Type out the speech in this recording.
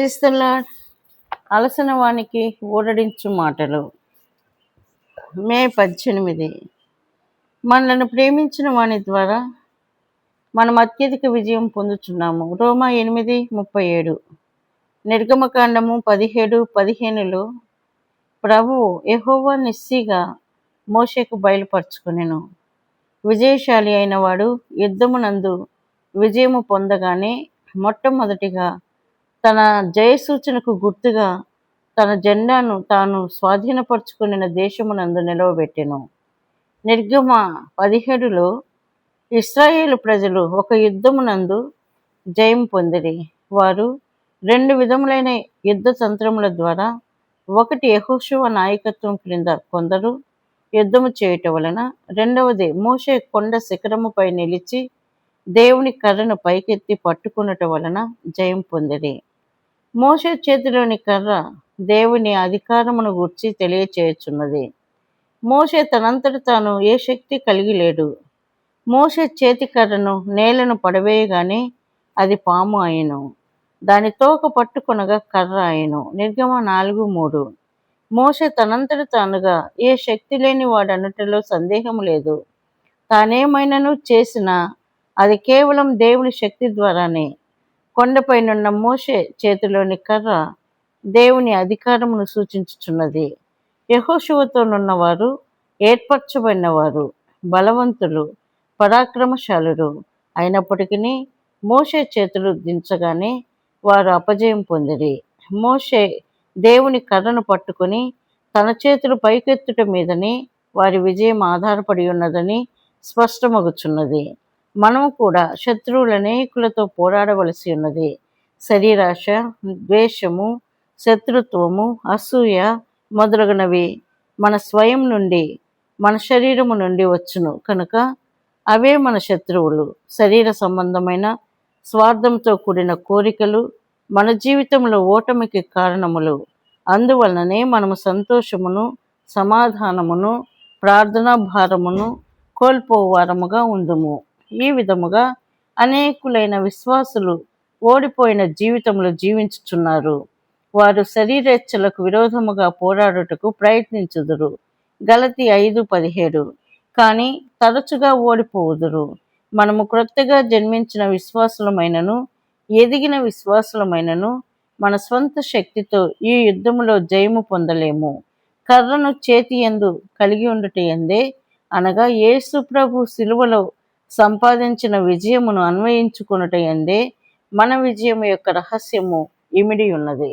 క్రీస్తులా అలసిన వానికి ఊరడించు మాటలు. మే 18. మనలను ప్రేమించిన వాని ద్వారా మనం అత్యధిక విజయం పొందుతున్నాము. రోమా 8:37. నిర్గమకాండము 17:15లో ప్రభువు యెహోవా నిస్సిగా మోషేకు బయలుపరుచుకొనెను. విజయశాలి అయిన వాడు యుద్ధమునందు విజయము పొందగానే మొట్టమొదటిగా తన జయసూచనకు గుర్తుగా తన జెండాను తాను స్వాధీనపరుచుకున్న దేశమునందు నిలవబెట్టెను. నిర్గమ 17లో ఇశ్రాయేలు ప్రజలు ఒక యుద్ధమునందు జయం పొందిరి. వారు 2 విధములైన యుద్ధ తంత్రముల ద్వారా, ఒకటి యెహోషువ నాయకత్వం క్రింద కొందరు యుద్ధము చేయుట వలన, రెండవది మోషే కొండ శిఖరముపై నిలిచి దేవుని కర్రను పైకెత్తి పట్టుకున్నట వలన జయం పొందిరి. మోషే చేతిలోని కర్ర దేవుని అధికారమును గూర్చి తెలియచేయుచున్నది. మోషే తనంతట తాను ఏ శక్తి కలిగి లేడు. మోషే చేతి కర్రను నేలను పడవేయగానే అది పాము అయ్యెను. దాని తోక పట్టుకొనగా కర్ర అయ్యెను. నిర్గమ 4:3. మోషే తనంతట తానుగా ఏ శక్తి లేని వాడనుటలో సందేహము లేదు. తానేమైనను చేసినా అది కేవలం దేవుని శక్తి ద్వారానే. కొండపైనున్న మోషే చేతిలోని కర్ర దేవుని అధికారమును సూచించుచున్నది. యెహోషువతోనున్నవారు ఏర్పరచబడినవారు, బలవంతులు, పరాక్రమశాలురు అయినప్పటికీ మోషే చేతులు దించగానే వారు అపజయం పొందిరి. మోషే దేవుని కర్రను పట్టుకొని తన చేతులు పైకెత్తుట మీదనే వారి విజయం ఆధారపడి ఉన్నదని స్పష్టమగుచున్నది. మనము కూడా శత్రువుల అనేకులతో పోరాడవలసి ఉన్నది. శరీరాశ, ద్వేషము, శత్రుత్వము, అసూయ మొదలగునవి మన స్వయం నుండి, మన శరీరము నుండి వచ్చును కనుక అవే మన శత్రువులు. శరీర సంబంధమైన స్వార్థంతో కూడిన కోరికలు మన జీవితంలో ఓటమికి కారణములు. అందువలననే మనము సంతోషమును, సమాధానమును, ప్రార్థనా భారమును కోల్పోవారముగా ఉందుము. ఈ విధముగా అనేకులైన విశ్వాసులు ఓడిపోయిన జీవితములు జీవించుచున్నారు. వారు శరీరేచ్ఛలకు విరోధముగా పోరాడుటకు ప్రయత్నించుదురు. గలతీ 5:17. కానీ తరచుగా ఓడిపోవుదురు. మనము క్రొత్తగా జన్మించిన విశ్వాసులమైనను, ఎదిగిన విశ్వాసులమైనను మన స్వంత శక్తితో ఈ యుద్ధములో జయము పొందలేము. కర్రను చేతి యందు కలిగి ఉండుట యందే, అనగా యేసు ప్రభు శిలువలో సంపాదించిన విజయమును అన్వయించుకొనుట యందే మన విజయము యొక్క రహస్యము ఇమిడి ఉన్నది.